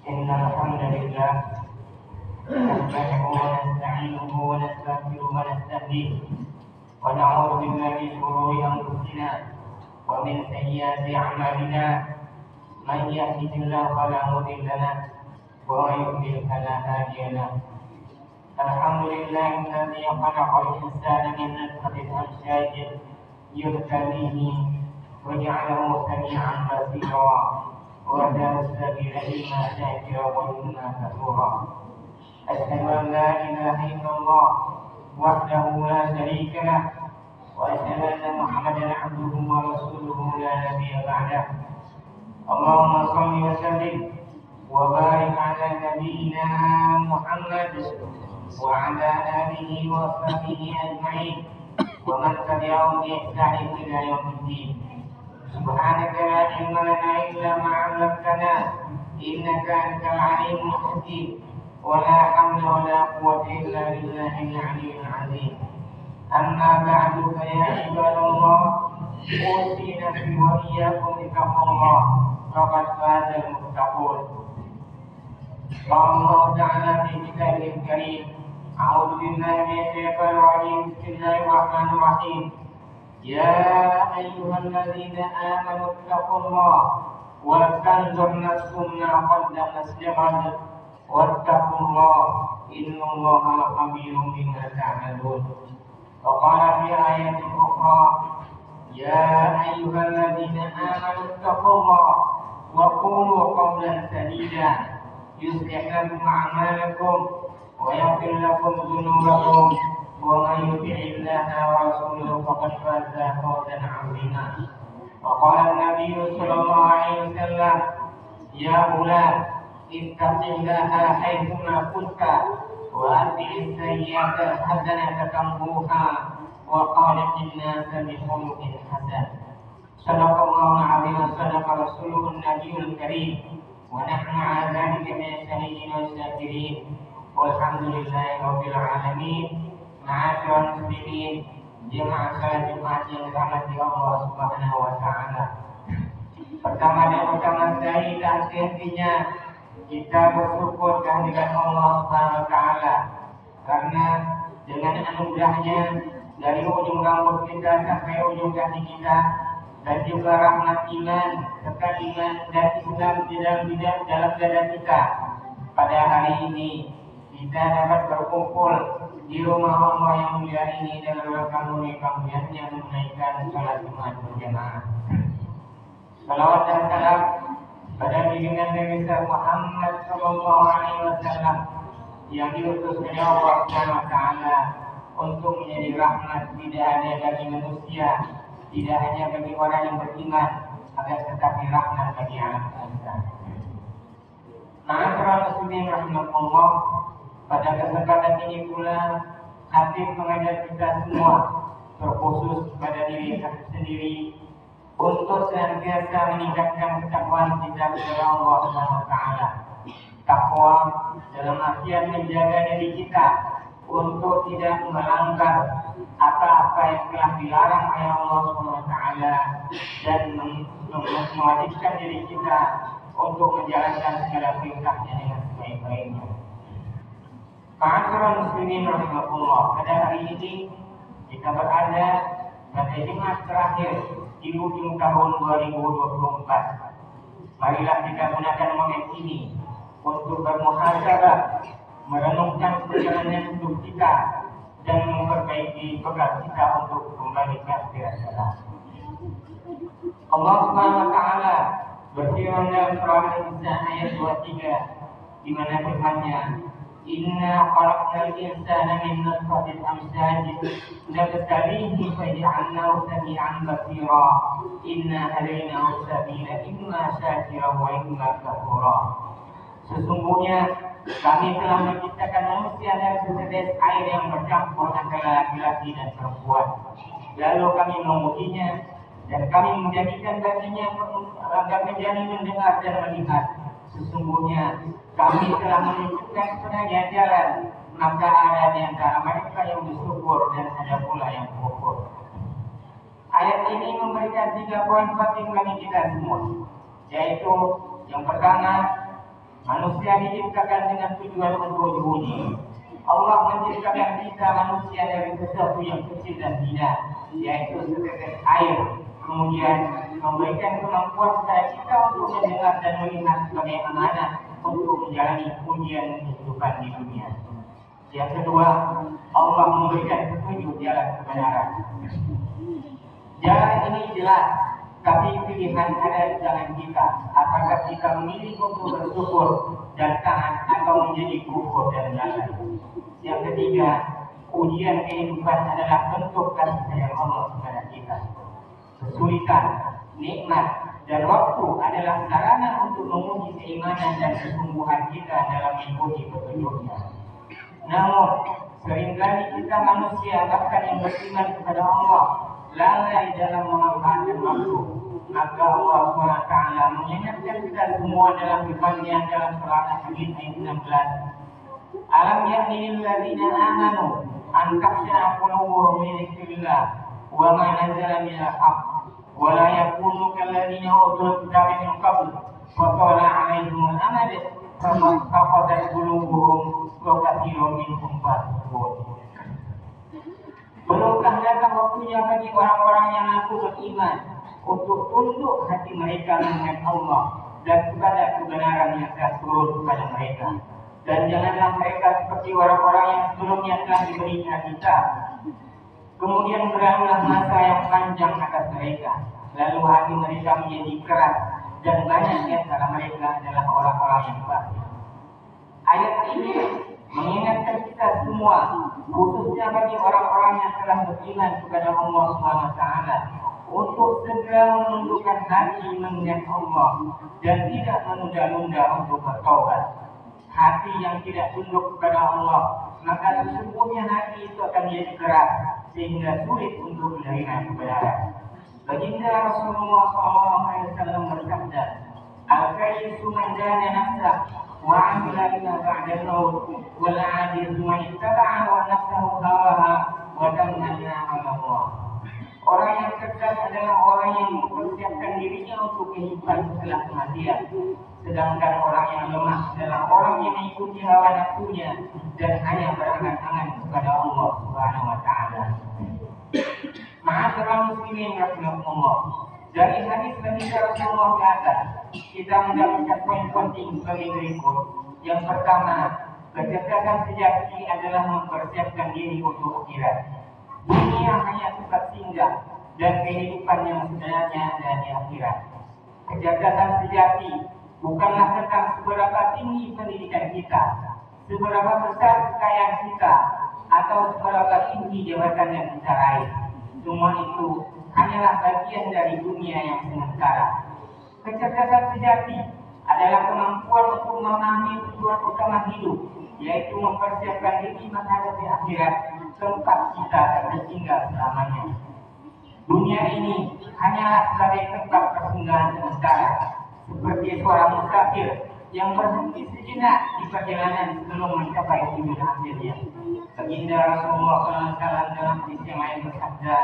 إن الحمد لله نحمده ونستعينه ونستغفره ونستهديه ونعوذ بالله من شرور أنفسنا ومن سيئات أعمالنا من يهده الله فلا مضل له ومن يضلل فلا هادي له. الحمد لله الذي خلق الإنسان من نطفة أمشاج يبتليه وجعله سميعا بصيرا وهداه السبيل إما شاكرا وإما كفورا. أشهد أن لا إله إلا الله وحده لا شريك له وأشهد أن محمدا عبده ورسوله لا نبي بعده. اللهم صل وسلم وبارك على نبينا محمد وعلى آله وصحبه أجمعين ومن تبعهم بإحسان إلى يوم الدين. سبحانك لا علم لنا إلا ما علمتنا إنك أنت العليم الحكيم ولا حول ولا قوة إلا بالله العلي العظيم. أما بعد فيا عباد الله أوصي نفسي وإياكم بتقوى الله فقد فاز المتقون. قال الله تعالى في كتابه الكريم: أعوذ بالله من الشيطان الرجيم. بسم الله الرحمن الرحيم. يا أيها الذين آمنوا اتقوا الله ولتنظر نفس ما قدمت لغد واتقوا الله إن الله خبير بما تعملون. وقال في آية أخرى: يا أيها الذين آمنوا اتقوا الله وقولوا قولا سديدا يصلح لكم أعمالكم ويغفر لكم ذنوبكم ومن يطع الله ورسوله فقد فاز فوزا عظيما. وقال النبي صلى الله عليه وسلم: يا غلام اتق الله حيثما كنت وأتبع السيئة الحسنة تمحوها وخالق الناس بخلق حسن. صدق الله العظيم وصدق رسوله النبي الكريم ونحن على ذلك من الشاهدين والشاكرين والحمد لله رب العالمين. Ma'asyiral muslimin, jemaah salat Jumat yang dirahmati Allah Subhanahu wa taala. Pertama dan utama sekali dan sehingga kita bersyukur kehadiran Allah Subhanahu wa taala karena dengan anugerahnya dari ujung rambut kita sampai ujung kaki kita dan juga rahmat iman serta iman dan Islam di dalam dada kita, pada hari ini kita dapat berkumpul di rumah Allah yang mulia ini dalam rangka muliakannya menunaikan salat Jumat berjamaah. Salawat dan salam pada junjungan Nabi Muhammad sallallahu alaihi wasallam yang diutus oleh Allah Subhanahu wa taala untuk menjadi rahmat tidak hanya bagi manusia, tidak hanya bagi orang yang beriman, akan tetapi rahmat bagi alam semesta. Ma'asyiral muslimin rahimakumullah, pada kesempatan ini pula khatib mengajar kita semua, terkhusus pada diri kita sendiri, untuk senantiasa meningkatkan ketakwaan kita kepada Allah Subhanahu wa taala. Takwa dalam artian menjaga diri kita untuk tidak melanggar apa-apa yang telah dilarang oleh Allah Subhanahu wa taala dan mewajibkan diri kita untuk menjalankan segala perintahnya dengan sebaik-baiknya. Ma'asyiral muslimin rahimakumullah, pada hari ini kita berada pada Jumat terakhir di ujung tahun 2024. Marilah kita gunakan momen ini untuk bermuhasabah, merenungkan perjalanan hidup kita dan memperbaiki bekal kita untuk kembali ke akhirat kelak. Allah Subhanahu wa taala berfirman dalam surah An-Nisa ayat 23 di mana firman-Nya: Inna khalaqnal insana min nutfatin amshajin nabtalihi faj'alnahu sami'an basira inna hadainahu sabila imma syakira wa imma kafura. Sesungguhnya kami telah menciptakan manusia dari setetes air yang bercampur antara laki-laki dan perempuan. Lalu kami mengujinya dan kami menjadikan baginya agar menjadi mendengar dan melihat. Sesungguhnya kami telah menunjukkan kepadanya jalan, maka ada di antara mereka yang bersyukur dan ada pula yang kufur. Ayat ini memberikan 3 poin penting bagi kita semua, yaitu yang pertama, Manusia diciptakan dengan tujuan untuk diuji. Allah menciptakan kita manusia dari sesuatu yang kecil dan hina, yaitu setetes air. Kemudian memberikan kemampuan kepada kita untuk mendengar dan melihat sebagai amanah untuk menjalani ujian kehidupan di dunia. Yang kedua, Allah memberikan petunjuk jalan kebenaran. Jalan ini jelas, tapi pilihan ada di tangan kita. Apakah kita memilih untuk bersyukur dan taat atau menjadi kufur dan jalan. Yang ketiga, ujian kehidupan adalah bentuk kasih sayang Allah kepada kita. Kesulitan, nikmat, dan waktu adalah sarana untuk menguji keimanan dan kesungguhan kita dalam mengikuti petunjuknya. Namun, seringkali kita manusia bahkan yang beriman kepada Allah lalai dalam memanfaatkan waktu. Maka Allah SWT mengingatkan kita semua dalam firman-Nya dalam surah Al-Hadid ayat 16. Alam ya'ni lil ladzina amanu an takhsha'a qulubuhum li dzikrillah wa ma nazala minal haqq wa la yakunu kal ladzina utul kitaba min qabl fa tala 'alaihimul amad faqadat qulubuhum wa katsirun minhum fasiqun. Belumkah datang waktunya bagi orang-orang yang mengaku beriman untuk tunduk hati mereka mengingat Allah dan kepada kebenaran yang telah turun kepada mereka. Dan janganlah mereka seperti orang-orang yang sebelumnya telah diberi kitab. Kemudian berlalulah masa yang panjang atas mereka, lalu hati mereka menjadi keras dan banyak di antara mereka adalah orang-orang yang fasik. Ayat ini mengingatkan kita semua, khususnya bagi orang-orang yang telah beriman kepada Allah SWT, untuk segera menundukkan hati mengingat Allah dan tidak menunda-nunda untuk bertobat. Hati yang tidak tunduk kepada Allah, maka sesungguhnya hati itu akan menjadi keras sehingga sulit untuk menerima kebenaran. Baginda Rasulullah SAW bersabda, "Al-kayyisu man dana nafsah wa 'amila lima ba'da al-maut wal 'ajizu man ittaba'a wa nafsahu hawaha wa tamanna 'ala Allah." Orang yang cerdas adalah orang yang mempersiapkan dirinya untuk kehidupan setelah kematian. Sedangkan orang yang lemah adalah orang yang mengikuti hawa nafsunya dan hanya berangan-angan kepada Allah Subhanahu wa taala. Ma'asyiral muslimin rahimakumullah. Dari hadis Baginda Rasulullah ke atas, kita mendapatkan poin penting sebagai berikut. Yang pertama, kecerdasan sejati adalah mempersiapkan diri untuk akhirat. Dunia hanya tempat singgah dan kehidupan yang sebenarnya ada di akhirat. Kecerdasan sejati bukanlah tentang seberapa tinggi pendidikan kita, seberapa besar kekayaan kita, atau seberapa tinggi jabatan yang kita raih. Semua itu hanyalah bagian dari dunia yang sementara. Kecerdasan sejati adalah kemampuan untuk memahami tujuan utama hidup, yaitu mempersiapkan diri menghadapi akhirat, tempat kita akan tinggal selamanya. Dunia ini hanyalah sebagai tempat persinggahan sementara, seperti seorang musafir yang berhenti sejenak di perjalanan sebelum mencapai tujuan akhirnya. Baginda Rasulullah SAW dalam hadis yang lain bersabda,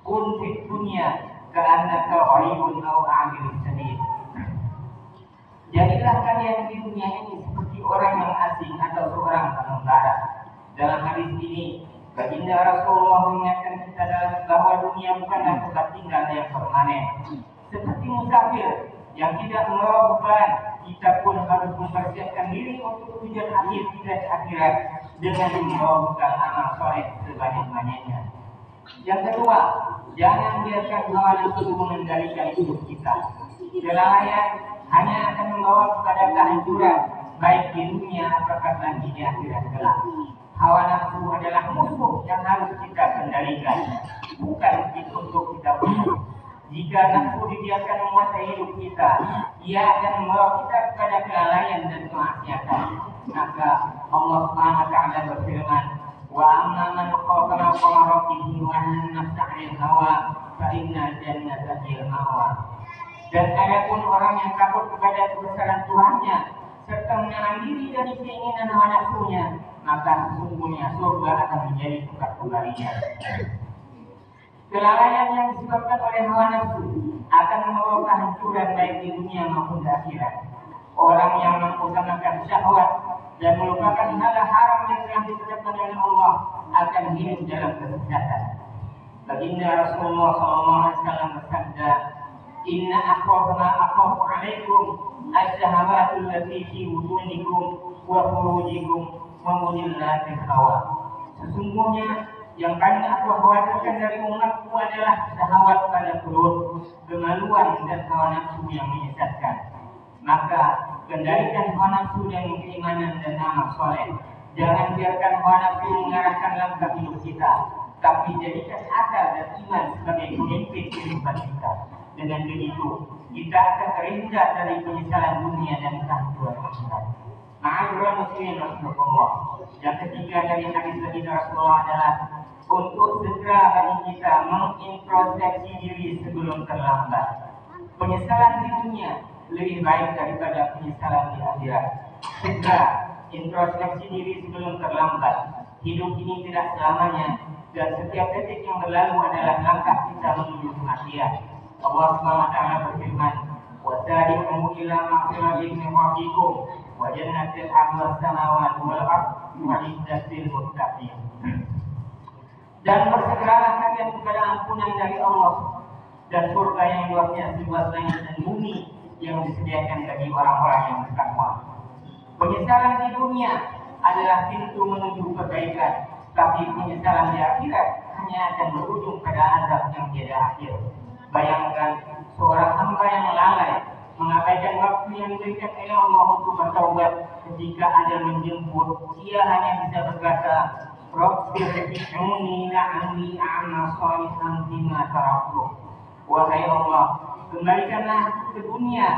"Kun fid dunya ka'annaka gharibun aw 'abirus sabil." Jadilah kalian di dunia ini seperti orang yang asing atau seorang pengembara. Dalam hadis ini, Baginda Rasulullah mengingatkan kita bahwa dunia bukanlah tempat tinggal yang permanen. Seperti musafir yang tidak membawa beban, kita pun harus mempersiapkan diri untuk tujuan akhir kita di akhirat dengan membawa bekal amal soleh sebanyak-banyaknya. Yang kedua, jangan biarkan hawa nafsu mengendalikan hidup kita. Kelalaian hanya akan membawa kepada kehancuran, baik di dunia apakah nanti di akhirat kelak. Hawa nafsu adalah musuh yang harus kita kendalikan, bukan untuk kita bunuh. Jika nafsu dibiarkan menguasai hidup kita, ia akan membawa kita kepada kelalaian dan kemaksiatan. Maka Allah Subhanahu wa taala berfirman, "Wa amma man khafa maqama rabbih wa nahana nafsa 'anil hawa, fa inna jannata hiyal ma'wa." Dan adapun orang yang takut kepada kebesaran Tuhannya serta menahan diri dari keinginan hawa nafsunya, maka sesungguhnya surga akan menjadi tempat kembalinya. Kelalaian yang disebabkan oleh hawa nafsu akan membawa kehancuran baik di dunia maupun di akhirat. Orang yang mengutamakan syahwat dan melupakan hal haram yang telah ditetapkan oleh Allah akan hidup dalam kesesatan. Baginda Rasulullah SAW bersabda, Inna akhwafu alaikum as-shahawatul lati fi wujunikum wa furujikum wa mudillatil hawa. Sesungguhnya yang paling aku khawatirkan dari umatku adalah syahwat pada perut, kemaluan dan hawa nafsu yang menyesatkan. Maka kendalikan hawa nafsu dengan keimanan dan amal soleh. Jangan biarkan hawa nafsu mengarahkan langkah hidup kita, tapi jadikan akal dan iman sebagai pemimpin kehidupan kita. Dengan begitu, kita akan terhindar dari penyesalan dunia dan kehancuran akhirat. Ma'asyiral muslimin rahimakumullah. Yang ketiga dari hadis baginda Rasulullah adalah untuk segera bagi kita mengintrospeksi diri sebelum terlambat. Penyesalan di dunia lebih baik daripada penyesalan di akhirat. Segera introspeksi diri sebelum terlambat. Hidup ini tidak selamanya dan setiap detik yang berlalu adalah langkah kita menuju kematian. Allah SWT berfirman, وَسَارِعُوا إِلَى مَغْفِرَةٍ مِنْ رَبِّكُمْ وَجَنَّةٍ عَرْضُهَا السَّمَاوَاتُ وَالْأَرْضُ أُعِدَّتْ لِلْمُتَّقِينَ. Dan bersegeralah kalian kepada ampunan dari Allah dan surga yang luasnya seluas langit dan bumi yang disediakan bagi orang-orang yang bertakwa. Penyesalan di dunia adalah pintu menuju kebaikan, tapi penyesalan di akhirat hanya akan berujung pada azab yang tiada akhir. Bayangkan seorang hamba yang lalai mengabaikan waktu yang diberikan oleh Allah untuk bertaubat. Ketika ada menjemput, ia hanya bisa berkata, Rabbir ji'uni la'anni a'ma salihan bima taraktu. Wahai Allah, kembalikanlah aku ke dunia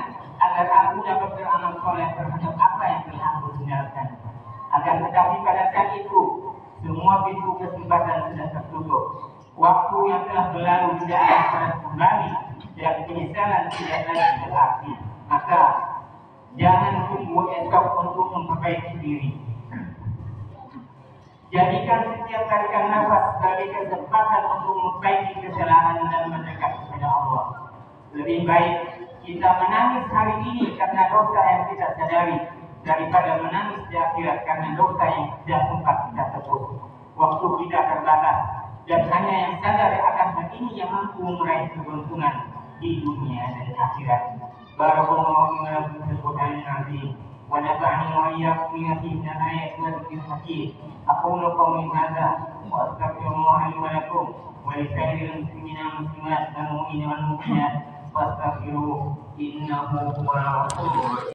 agar aku dapat beramal soleh terhadap apa yang telah aku tinggalkan. Akan tetapi pada saat itu, semua pintu kesempatan sudah tertutup. Waktu yang telah berlalu tidak akan kembali dan penyesalan tidak lagi berarti. Maka jangan tunggu esok untuk memperbaiki diri. Jadikan setiap tarikan nafas sebagai kesempatan untuk memperbaiki kesalahan dan mendekat kepada Allah. Lebih baik kita menangis hari ini karena dosa yang kita sadari daripada menangis di akhirat karena dosa yang tidak sempat kita tebus. Waktu kita terbatas dan hanya yang sadar akan hal ini yang mampu meraih keberuntungan di dunia dan akhirat. Barakallahu lakum fil Qur'anil azim wa nafa'ani wa iyyakum bima fihi min al-ayati wa dhikril hakim. Aqulu qawli hadza wa astaghfirullaha li wa lakum wa li sa'iril muslimina wal muslimat wal mu'minina wal mu'minat fastaghfiruhu innahu huwal ghafurur rahim.